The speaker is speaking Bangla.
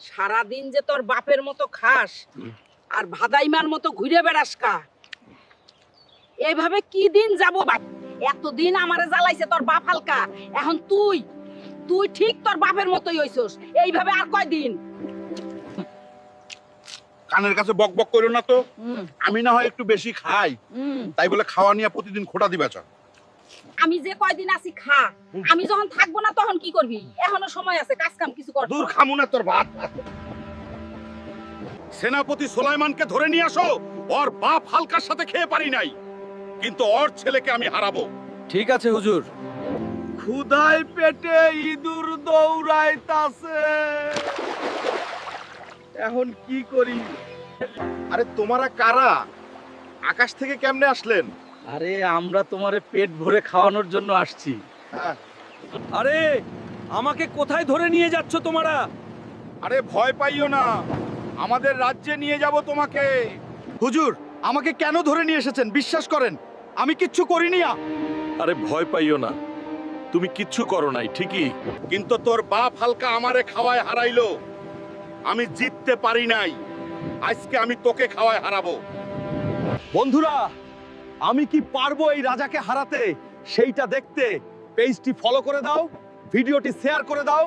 সারাদিন যে তোর বাপের মতো খাস আর ভাদাইমার মতো ঘুরে বেড়াস কা, এইভাবে কি দিন যাব ভাই? এতদিন আমারে জ্বালাইছে তোর বাপ হালকা, এখন তুই তুই ঠিক তোর বাপের মতোই হইছস। এইভাবে আর কয়দিন? কানের কাছে বক বক করো না তো। আমি না হয় একটু বেশি খাই, তাই বলে খাওয়া নিয়ে প্রতিদিন খোটা দিবা চা। আমি যে কয়দিন আছি খা, আমি যখন থাকবো না তখন কি করবি? এখনো সময় আছে, কাজ কাম কিছু কর। দূর খামু না তোর ভাত। সেনাপতি সুলাইমানকে ধরে নিয়ে আসো। ওর বাপ হালকার সাথে খেয়ে পারি নাই, কিন্তু ওর ছেলেকে আমি হারাবো। ঠিক আছে হুজুর। ক্ষুধায় পেটে ইঁদুর দৌড়াইতাছে, এখন কি করি? আরে তোমারা কারা? আকাশ থেকে কেমনে আসলেন? আরে আমরা তোমারে পেট ভরে খাওয়ানোর জন্য আসছি। আরে আমাকে কোথায় ধরে নিয়ে যাচ্ছ তোমরা? আরে ভয় পাইও না, আমাদের রাজ্যে নিয়ে যাব তোমাকে। হুজুর, আমাকে কেন ধরে নিয়ে এসেছেন? বিশ্বাস করেন, আমি কিচ্ছু করিনি। আরে ভয় পাইও না, তুমি কিচ্ছু করো নাই ঠিকই। কিন্তু তোর বাপ হালকা আমারে খাওয়ায় হারাইলো, আমি জিততে পারি নাই। আজকে আমি তোকে খাওয়ায় হারাবো। বন্ধুরা, আমি কি পারবো এই রাজাকে হারাতে সেইটা দেখতে পেজটি ফলো করে দাও, ভিডিওটি শেয়ার করে দাও